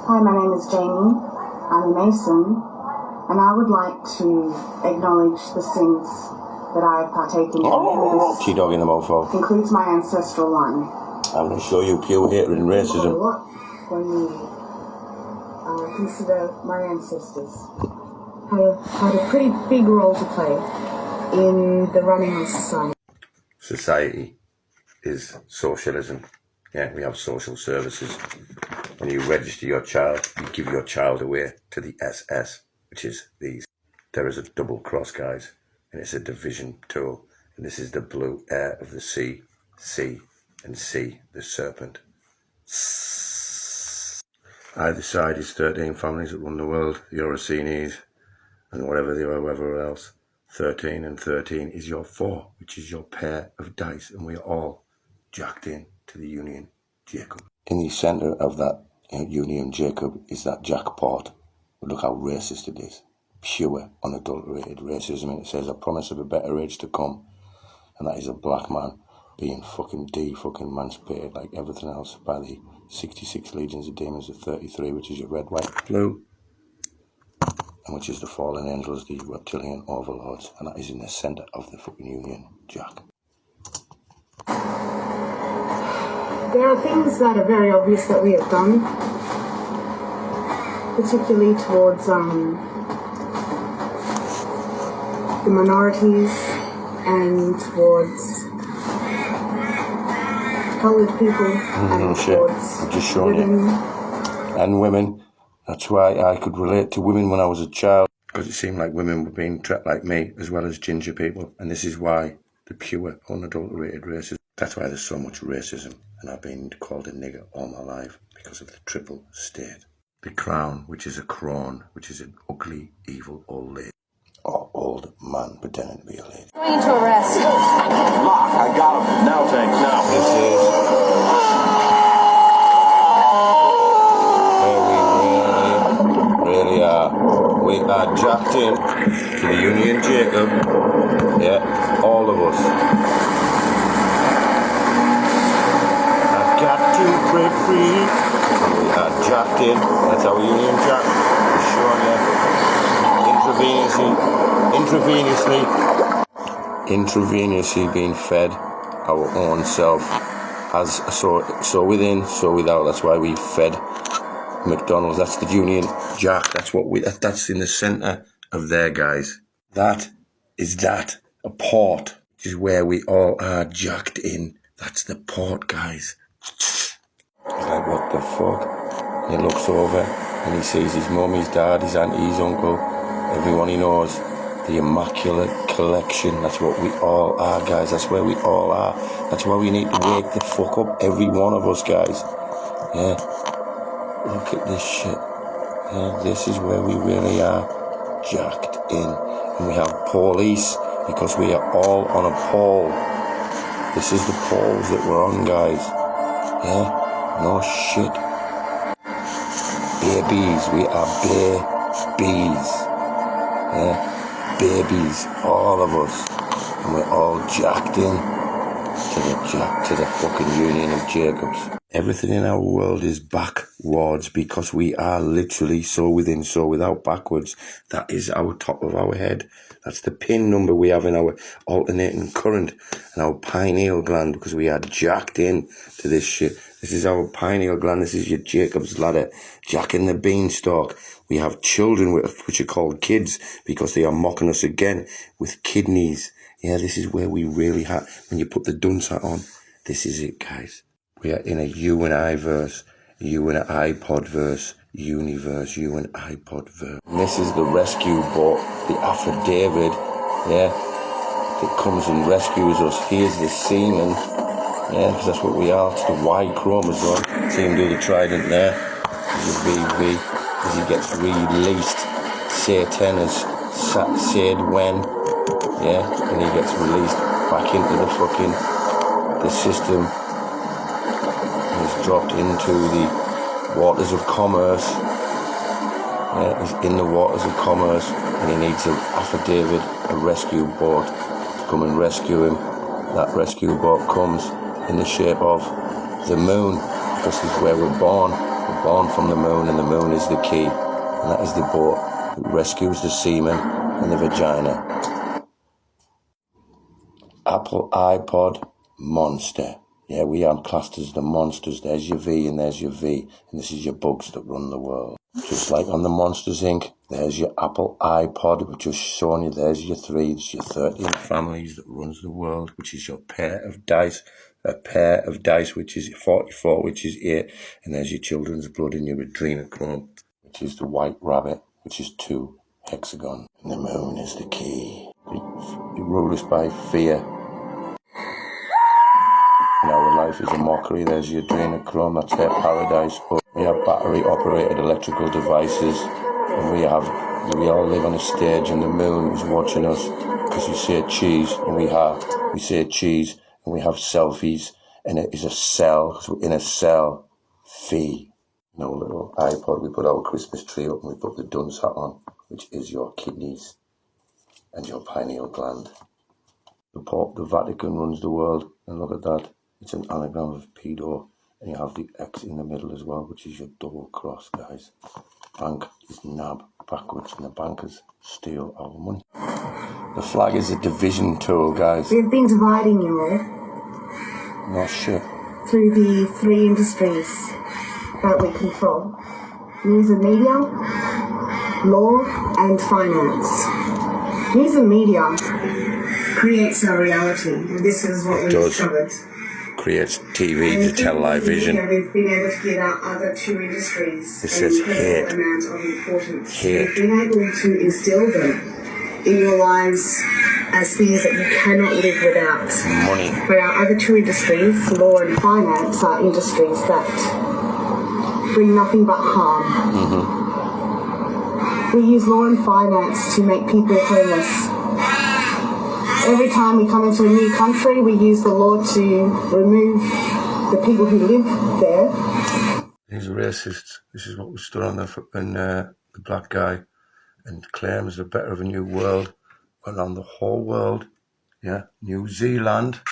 Hi, my name is Jamie. I'm a Mason, and I would like to acknowledge the sins that I have partaken in. T-Dog in the mofo. Includes my ancestral line. I'm going to show you pure hatred and racism. What when you consider my ancestors had a pretty big role to play in the running of society. Society is socialism. Yeah, we have social services. When you register your child, you give your child away to the SS, which is these. There is a double cross, guys, and it's a division tool. And this is the blue air of the sea, and C, the serpent. Either side is 13 families that run the world, the Ra-Cism, and whoever else. 13 and 13 is your 4, which is your pair of dice, and we're all jacked in to the Union Jacob. In the centre of that Union Jacob is that jackpot. But look how racist it is. Pure, unadulterated racism. And it says, a promise of a better age to come. And that is a black man being fucking emancipated like everything else by the 66 legions of demons of 33, which is your red, white, blue. And which is the fallen angels, the reptilian overlords. And that is in the centre of the fucking Union Jack. There are things that are very obvious that we have done, particularly towards the minorities and towards coloured people and towards women. And women. That's why I could relate to women when I was a child, because it seemed like women were being treated like me, as well as ginger people. And this is why the pure, unadulterated racism. That's why there's so much racism. And I've been called a nigger all my life because of the triple state. The crown, which is a crone, which is an ugly, evil old lady. Or old man pretending to be a lady. Going into arrest. Lock, I got him. Now, Tank, now. This is where we really are. We are jacked in to the Union Jacob. Yeah, all of us. Got to break free. We are jacked in. That's our Union Jack. Intravenously being fed our own self. As so within, so without. That's why we fed McDonald's. That's the Union Jack. That's in the centre of there, guys. That is a port, which is where we all are jacked in. That's the port, guys. Like, what the fuck? And he looks over and he sees his mum, his dad, his auntie, his uncle, everyone he knows. The immaculate collection. That's what we all are, guys. That's where we all are. That's why we need to wake the fuck up, every one of us, guys. Yeah. Look at this shit. Yeah, this is where we really are jacked in. And we have police because we are all on a pole. This is the poles that we're on, guys. Yeah, no shit. Babies, we are babies. Yeah, babies, all of us. And we're all jacked in to the fucking Union of Jacobs. Everything in our world is backwards because we are literally so within, so without, backwards. That is our top of our head. That's the pin number we have in our alternating current and our pineal gland, because we are jacked in to this shit. This is our pineal gland. This is your Jacob's ladder. Jack in the beanstalk. We have children which are called kids because they are mocking us again with kidneys. Yeah, this is where we really have, when you put the dunce hat on, this is it, guys. We are in a you and I verse, you and iPod verse, universe, you and iPod verse. And this is the rescue boat, the affidavit, yeah, that comes and rescues us. Here's the semen, yeah, because that's what we are. It's the Y chromosome. See him do the trident there. There's a VV as he gets released. Satan has said when, yeah, and he gets released back into the system. He's dropped into the waters of commerce. Yeah, he's in the waters of commerce, and he needs an affidavit, a rescue boat to come and rescue him. That rescue boat comes in the shape of the moon, because this is where we're born. We're born from the moon, and the moon is the key. And that is the boat that rescues the semen and the vagina. Apple iPod monster. Yeah, we are classed as the monsters. There's your V and there's your V. And this is your bugs that run the world. Just like on the Monsters Inc., there's your Apple iPod, which is showing you there's your 3, it's your 13 families that runs the world, which is your pair of dice, a pair of dice, which is 44, which is 8, and there's your children's blood and your adrenochrome, which is the white rabbit, which is 2 hexagon. And the moon is the key. You rule us by fear. And our life is a mockery. There's your adrenochrome, that's their paradise. We have battery-operated electrical devices, and we all live on a stage, and the moon is watching us because we say cheese, and we say cheese, and we have selfies, and it is a cell, because we're in a cell. Fee. No little iPod. We put our Christmas tree up, and we put the dunce hat on, which is your kidneys and your pineal gland. The Pope, the Vatican runs the world, and look at that. It's an anagram of pedo. And you have the X in the middle as well, which is your double cross, guys. Bank is nab backwards, and the bankers steal our money. The flag is a division tool, guys. We've been dividing you all. No shit. Through the 3 industries that we control. News and media, law and finance. News and media creates our reality, and this is what we discovered. Creates TV to television. We've been able to get out other 2 industries. This is hate. Amount of importance. Hate. We've been able to instill them in your lives as things that you cannot live without. Money. But our other 2 industries, law and finance, are industries that bring nothing but harm. Mm-hmm. We use law and finance to make people homeless. Every time we come into a new country, we use the law to remove the people who live there. These are racists. This is what was stood on the black guy, and claims the better of a new world. Went on the whole world. Yeah, New Zealand,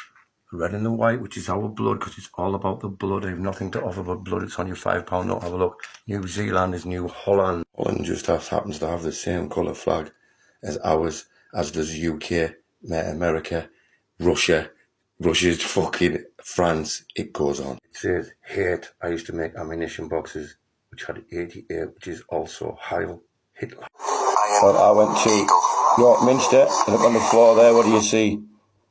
red and the white, which is our blood, because it's all about the blood. I have nothing to offer but blood. It's on your £5 note. Have a look. New Zealand is New Holland. Holland just happens to have the same colour flag as ours, as does UK. America, Russia, Russia's fucking France, it goes on. It says hate. I used to make ammunition boxes which had 88, which is also Heil Hitler. Well, I went to York Minster, and look on the floor there, what do you see?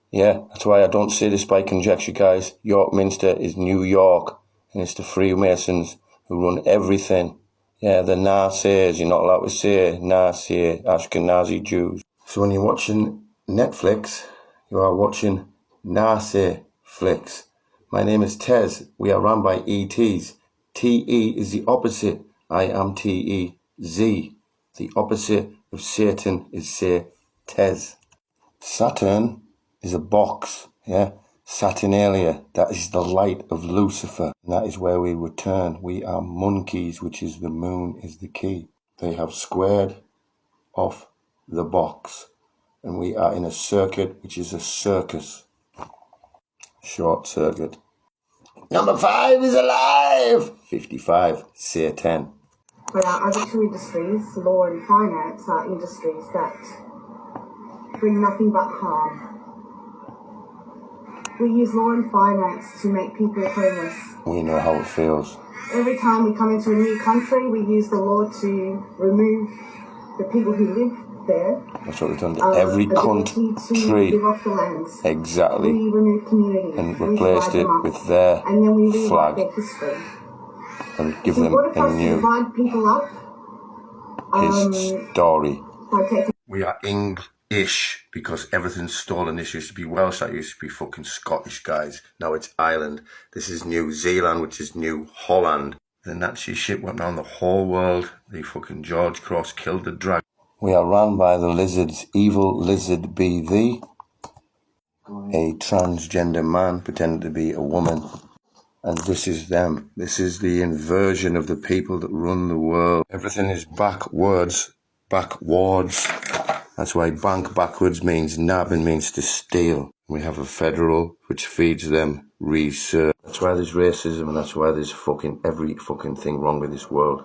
Yeah, that's why I don't say this by conjecture, guys. York Minster is New York, and it's the Freemasons who run everything. Yeah, the Nazis, you're not allowed to say Nazi, Ashkenazi Jews. So when you're watching Netflix, you are watching Nazi flicks. My name is Tez. We are run by ETs. TE is the opposite. I am TEZ. The opposite of Satan is, say, Tez. Saturn is a box, yeah? Saturnalia, that is the light of Lucifer. And that is where we return. We are monkeys, which is the moon is the key. They have squared off the box. And we are in a circuit, which is a circus. Short circuit. Number 5 is alive! 55, say 10. But our other 2 industries, law and finance, are industries that bring nothing but harm. We use law and finance to make people homeless. We know how it feels. Every time we come into a new country, we use the law to remove the people who live there. That's what we've done to every country. Live off the lands. Exactly. We remove communities. And replaced it with their and then we flag. Their history. And give them a new divide people up, story. We are English because everything's stolen. This used to be Welsh, that used to be fucking Scottish, guys. Now it's Ireland. This is New Zealand, which is New Holland. The Nazi shit went around the whole world. The fucking George Cross killed the dragon. We are run by the lizards. Evil lizard be thee. A transgender man pretending to be a woman. And this is them. This is the inversion of the people that run the world. Everything is backwards. That's why bank backwards means nab and means to steal. We have a federal which feeds them research. That's why there's racism and that's why there's fucking every fucking thing wrong with this world.